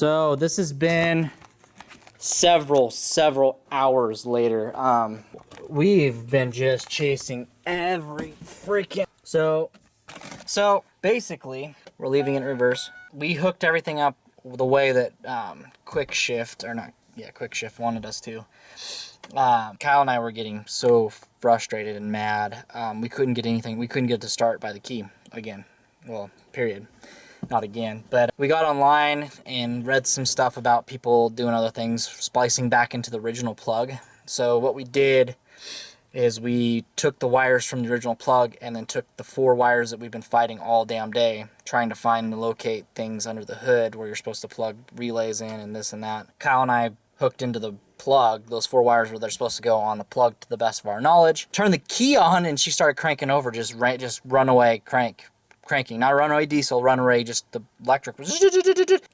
So this has been several hours later. We've been just chasing every freaking... So basically, we're leaving it in reverse. We hooked everything up the way that Quick Shift wanted us to. Kyle and I were getting so frustrated and mad. We couldn't get anything. We couldn't get it to start by the key again. Well, period. Not again. But we got online and read some stuff about people doing other things, splicing back into the original plug. So what we did is we took the wires from the original plug and then took the 4 wires that we've been fighting all damn day, trying to find and locate things under the hood where you're supposed to plug relays in and this and that. Kyle and I hooked into the plug, those 4 wires where they're supposed to go on the plug to the best of our knowledge. Turned the key on and she started cranking over, just runaway cranking. Not runaway diesel, runaway, just the electric.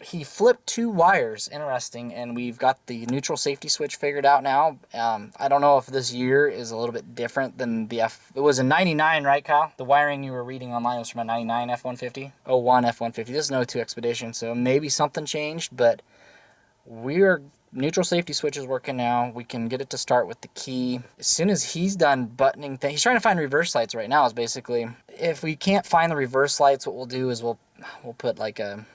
He flipped 2 wires, interesting, and we've got the neutral safety switch figured out now. I don't know if this year is a little bit different than the it was a 99, right, Kyle? The wiring you were reading online was from a 99 F-150, 01 F-150. This is an 02 Expedition, so maybe something changed, but neutral safety switch is working now. We can get it to start with the key. As soon as he's done buttoning things, he's trying to find reverse lights right now, is basically. If we can't find the reverse lights, what we'll do is we'll put like a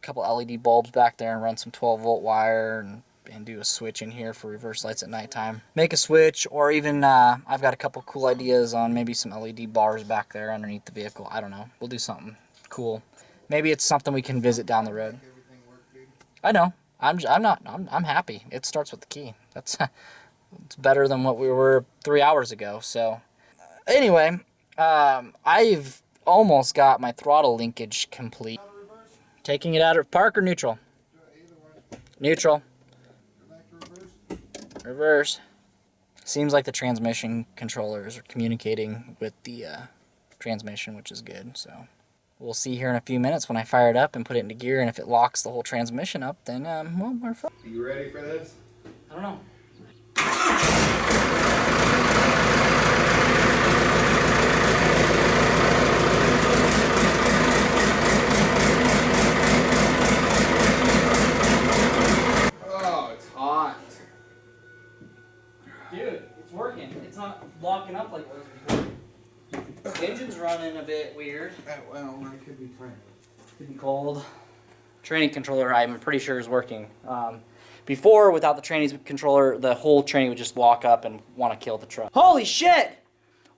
couple LED bulbs back there and run some 12-volt wire and do a switch in here for reverse lights at nighttime. Make a switch, or even I've got a couple cool ideas on maybe some LED bars back there underneath the vehicle. I don't know. We'll do something cool. Maybe it's something we can visit down the road. I know. I'm happy. It starts with the key. It's better than what we were 3 hours ago. So anyway, I've almost got my throttle linkage complete. Taking it out of park or neutral? Neutral. Reverse. Seems like the transmission controllers are communicating with the transmission, which is good. So we'll see here in a few minutes when I fire it up and put it into gear, and if it locks the whole transmission up, then, well, we're fine. Are you ready for this? I don't know. Oh, it's hot. Dude, it's working. It's not locking up like it was before. The engine's running a bit weird. Well, it could be fine. Could be cold. Training controller, I'm pretty sure, is working. Before, without the training controller, the whole training would just lock up and want to kill the truck. Holy shit!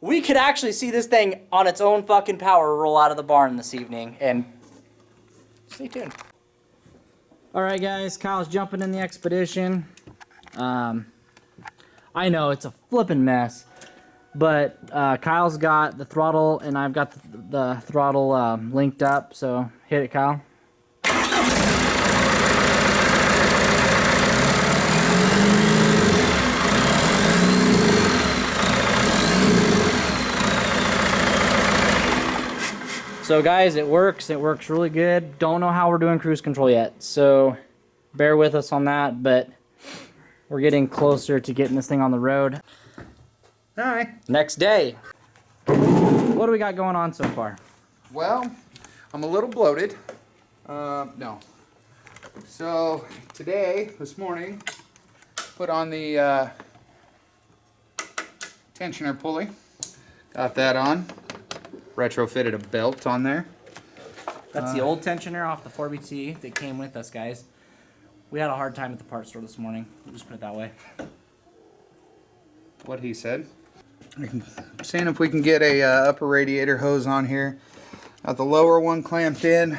We could actually see this thing on its own fucking power roll out of the barn this evening, and stay tuned. Alright guys, Kyle's jumping in the Expedition. I know, it's a flippin' mess. But Kyle's got the throttle, and I've got the throttle linked up, so hit it, Kyle. So guys, it works really good. Don't know how we're doing cruise control yet, so bear with us on that, but we're getting closer to getting this thing on the road. Hi. Next day. What do we got going on so far? Well, I'm a little bloated. No. So this morning, put on the tensioner pulley. Got that on. Retrofitted a belt on there. That's the old tensioner off the 4BT that came with us, guys. We had a hard time at the parts store this morning. We'll just put it that way. What he said. I'm seeing if we can get a upper radiator hose on here. Got the lower one clamped in.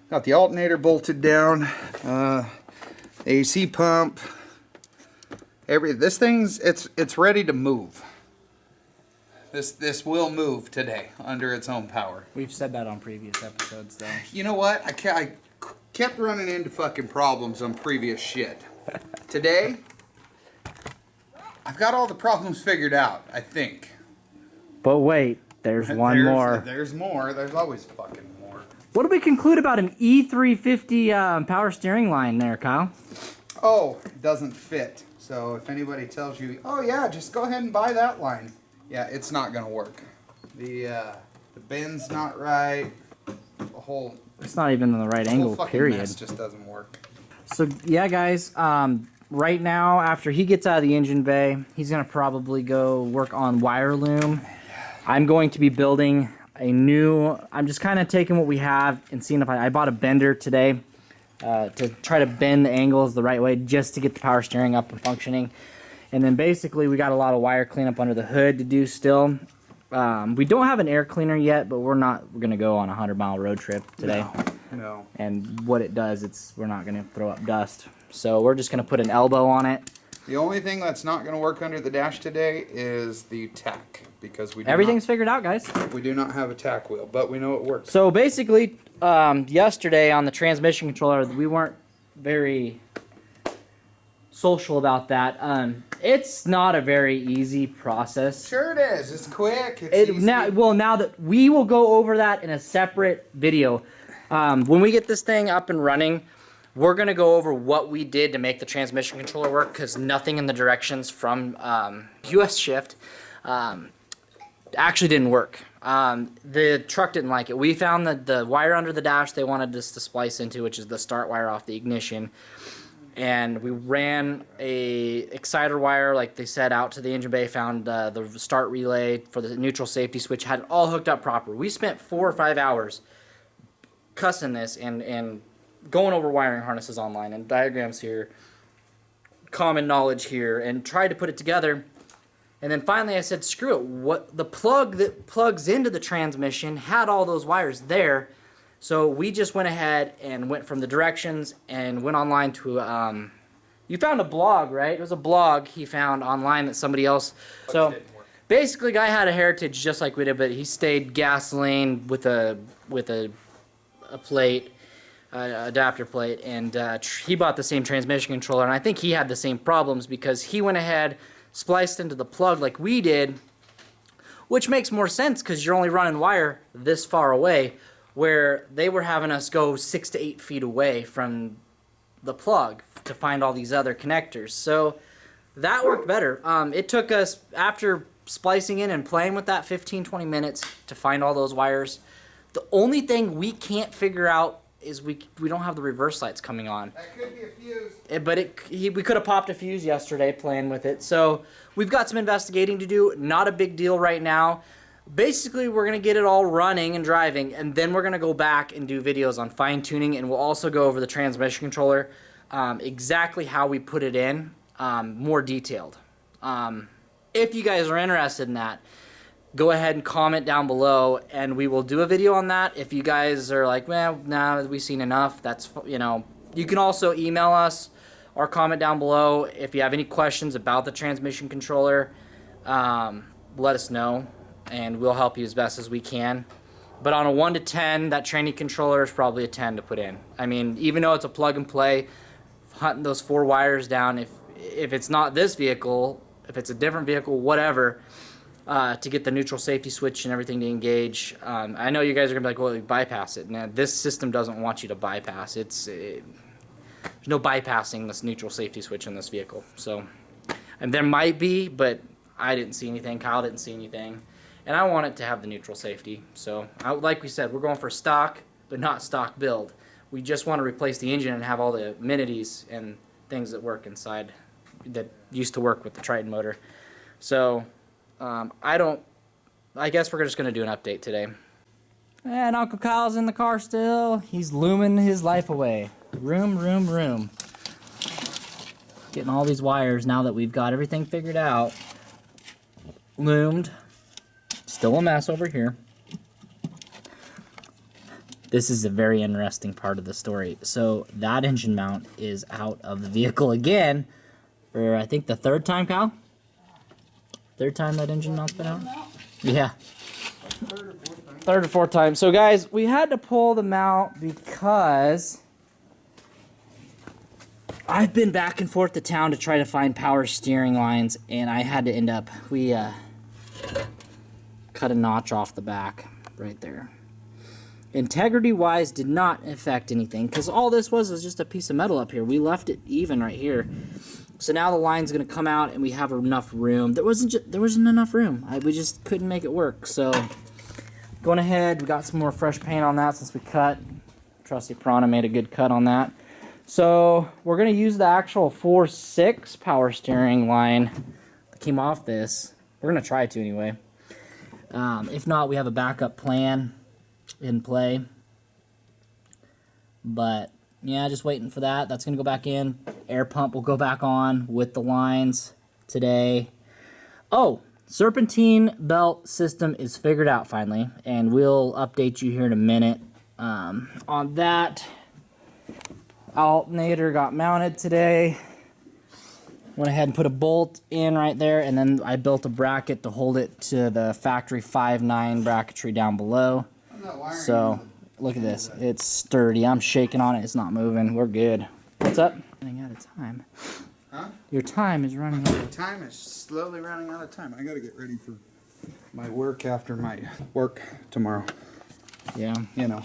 Got the alternator bolted down. AC pump. This thing's it's ready to move. This will move today under its own power. We've said that on previous episodes, though. You know what? I kept running into fucking problems on previous shit. Today, I've got all the problems figured out, I think. But wait, there's one more. There's more. There's always fucking more. What do we conclude about an E350 power steering line there, Kyle? Oh, it doesn't fit. So if anybody tells you, oh yeah, just go ahead and buy that line. Yeah, it's not gonna work. The bend's not right. The whole. It's not even in the right The angle, whole fucking period. mess just doesn't work. So yeah, guys, right now after he gets out of the engine bay, he's gonna probably go work on wire loom. I'm going to be building a new, I'm just kind of taking what we have and seeing if I bought a bender today to try to bend the angles the right way just to get the power steering up and functioning. And then basically we got a lot of wire cleanup under the hood to do still. We don't have an air cleaner yet, but we're gonna go on a 100-mile road trip today. No. And what it does, we're not gonna throw up dust. So we're just gonna put an elbow on it. The only thing that's not going to work under the dash today is the tack, because Everything's figured out, guys. We do not have a tack wheel, but we know it works. So basically, yesterday on the transmission controller, we weren't very social about that. It's not a very easy process. Sure it is. It's quick. It's easy. Now that we will go over that in a separate video. When we get this thing up and running, we're going to go over what we did to make the transmission controller work, because nothing in the directions from US Shift actually didn't work. The truck didn't like it. We found that the wire under the dash they wanted us to splice into, which is the start wire off the ignition. And we ran a exciter wire, like they said, out to the engine bay, found the start relay for the neutral safety switch, had it all hooked up proper. We spent 4 or 5 hours cussing this and going over wiring harnesses online and diagrams here, common knowledge here, and tried to put it together. And then finally I said, screw it. What the plug that plugs into the transmission had all those wires there. So we just went ahead and went from the directions and went online to, you found a blog, right? It was a blog he found online that somebody else, so basically guy had a heritage just like we did, but he stayed gasoline with a plate, adapter plate, and he bought the same transmission controller, and I think he had the same problems because he went ahead, spliced into the plug like we did, which makes more sense because you're only running wire this far away, where they were having us go 6 to 8 feet away from the plug to find all these other connectors. So that worked better. It took us, after splicing in and playing with that, 15-20 minutes to find all those wires. The only thing we can't figure out is we don't have the reverse lights coming on. That could be a fuse. We could have popped a fuse yesterday playing with it. So we've got some investigating to do. Not a big deal right now. Basically, we're going to get it all running and driving, and then we're going to go back and do videos on fine-tuning, and we'll also go over the transmission controller, exactly how we put it in, more detailed. If you guys are interested in that, go ahead and comment down below, and we will do a video on that. If you guys are like, well, nah, we've seen enough, that's, you can also email us or comment down below if you have any questions about the transmission controller. Let us know, and we'll help you as best as we can. But on a 1 to 10, that training controller is probably a 10 to put in. I mean, even though it's a plug and play, hunting those 4 wires down, if it's not this vehicle, if it's a different vehicle, whatever, to get the neutral safety switch and everything to engage. I know you guys are going to be like, well, we bypass it. Now, this system doesn't want you to bypass. There's no bypassing this neutral safety switch in this vehicle. So, and there might be, but I didn't see anything. Kyle didn't see anything. And I want it to have the neutral safety. So, like we said, we're going for stock, but not stock build. We just want to replace the engine and have all the amenities and things that work inside that used to work with the Triton motor. So, I guess we're just going to do an update today. And Uncle Kyle's in the car still. He's looming his life away. Room. Getting all these wires now that we've got everything figured out. Loomed. Still a mess over here. This is a very interesting part of the story. So that engine mount is out of the vehicle again for, I think, the 3rd time, Kyle? 3rd time that engine mount's been out? Yeah. 3rd or 4th time. So guys, we had to pull them out because I've been back and forth to town to try to find power steering lines, and I had to end up, we cut a notch off the back right there. Integrity-wise, did not affect anything because all this was just a piece of metal up here. We left it even right here. So now the line's going to come out and we have enough room. There wasn't enough room. We just couldn't make it work. So going ahead, we got some more fresh paint on that since we cut. Trusty Piranha made a good cut on that. So we're going to use the actual 4.6 power steering line that came off this. We're going to try to anyway. If not, we have a backup plan in play. But yeah, just waiting for that. That's going to go back in. Air pump will go back on with the lines today. Oh, serpentine belt system is figured out finally, and we'll update you here in a minute on that. Alternator got mounted today. Went ahead and put a bolt in right there, and then I built a bracket to hold it to the factory 5.9 bracketry down below. So look at this, it's sturdy. I'm shaking on it, it's not moving. We're good. What's up? Running out of time. Huh? Your time is running out. The time is slowly running out of time. I gotta get ready for my work after my work tomorrow. Yeah. You know,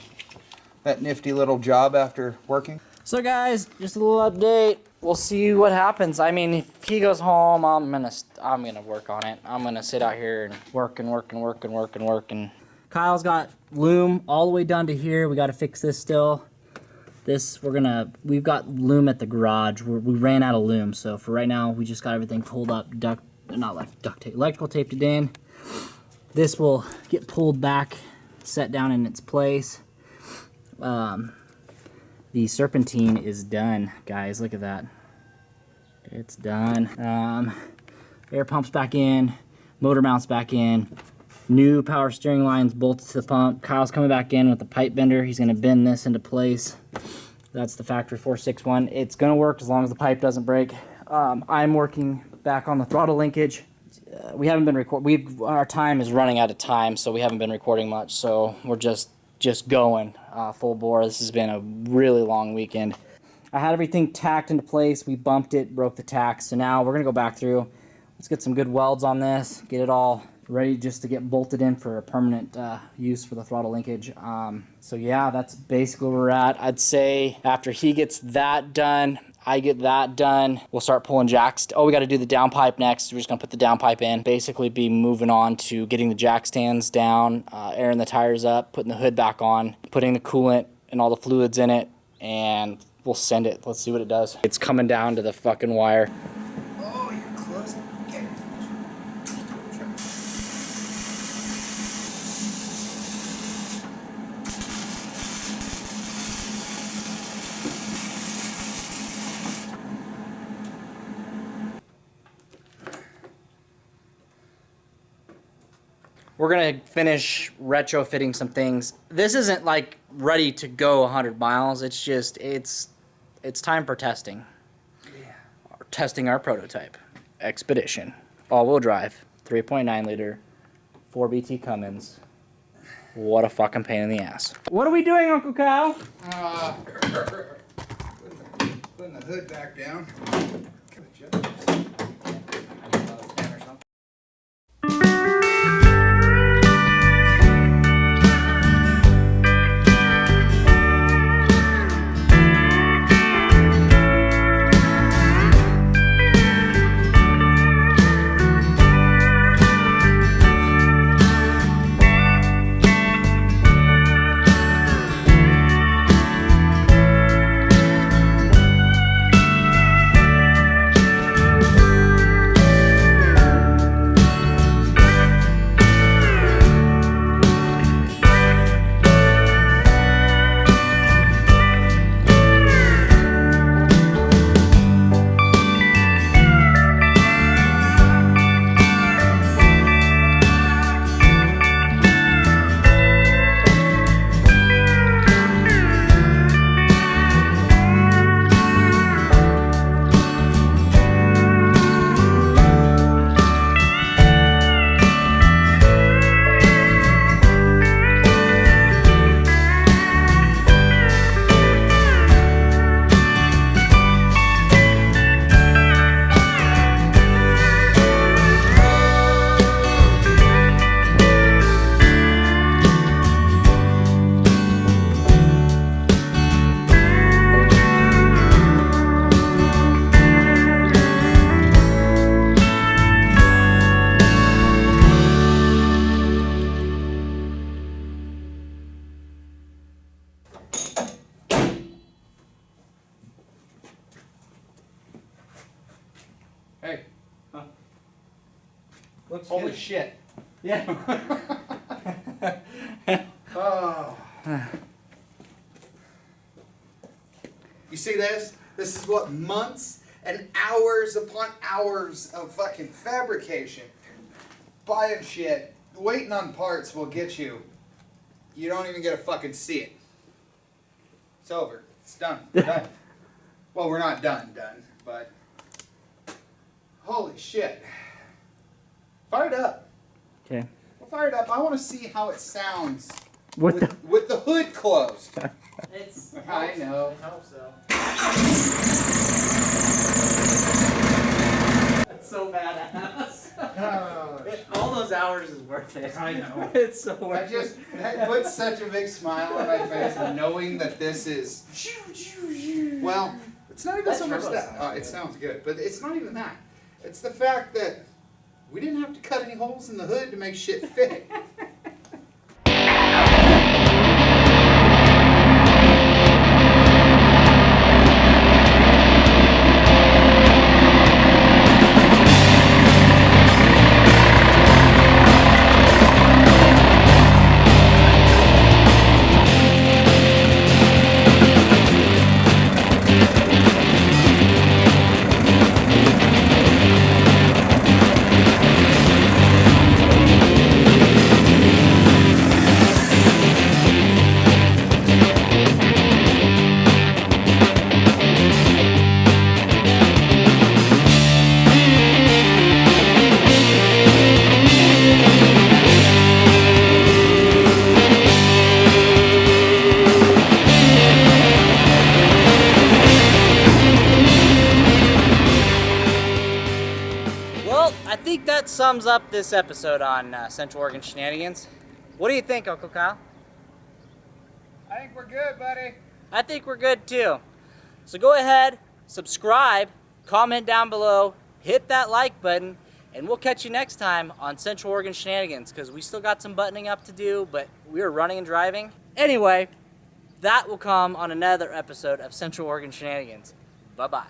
that nifty little job after working. So guys, just a little update. We'll see what happens. I mean, if he goes home, I'm gonna work on it. I'm gonna sit out here and work. And Kyle's got loom all the way down to here. We got to fix this still. This we've got loom at the garage. We ran out of loom, so for right now we just got everything pulled up, electrical taped it in. This will get pulled back, set down in its place. The serpentine is done, guys. Look at that. It's done. Air pump's back in. Motor mount's back in. New power steering lines bolted to the pump. Kyle's coming back in with the pipe bender. He's going to bend this into place. That's the factory 461. It's going to work as long as the pipe doesn't break. I'm working back on the throttle linkage. We haven't been recording. Our time is running out of time, so we haven't been recording much. So we're just going full bore. This has been a really long weekend. I had everything tacked into place. We bumped it, broke the tacks. So now we're going to go back through. Let's get some good welds on this, get it all ready just to get bolted in for a permanent use for the throttle linkage. So yeah, that's basically where we're at. I'd say after he gets that done, I get that done, we'll start pulling jacks. Oh, we got to do the downpipe next. We're just going to put the downpipe in. Basically be moving on to getting the jack stands down, airing the tires up, putting the hood back on, putting the coolant and all the fluids in it, and we'll send it. Let's see what it does. It's coming down to the fucking wire. Oh, you're close. Okay. We're gonna finish retrofitting some things. This isn't like ready to go 100 miles. It's just, it's time for testing. Yeah. Testing our prototype. Expedition. All-wheel drive. 3.9 liter. 4BT Cummins. What a fucking pain in the ass. What are we doing, Uncle Kyle? Putting the hood back down. Looks Holy good. shit. Yeah. Oh. You see this? This is what months and hours upon hours of fucking fabrication, buying shit, waiting on parts will get you. You don't even get to fucking see it. It's over. It's done. We're done. Well, we're not done, but holy shit. Fire it up. Okay. We'll fire it up. I want to see how it sounds With with the hood closed. It's. I know. I hope so. That's so badass. All those hours is worth it. I know. It's so worth it. That puts such a big smile on my face, knowing that this is. Well, it's not even That so much turbo that. sounds Oh, it good. sounds good, but it's not even that. It's the fact that we didn't have to cut any holes in the hood to make shit fit. Well, I think that sums up this episode on Central Oregon Shenanigans. What do you think, Uncle Kyle? I think we're good, buddy. I think we're good too. So go ahead, subscribe, comment down below, hit that like button, and we'll catch you next time on Central Oregon Shenanigans, because we still got some buttoning up to do, but we are running and driving. Anyway, that will come on another episode of Central Oregon Shenanigans. Bye-bye.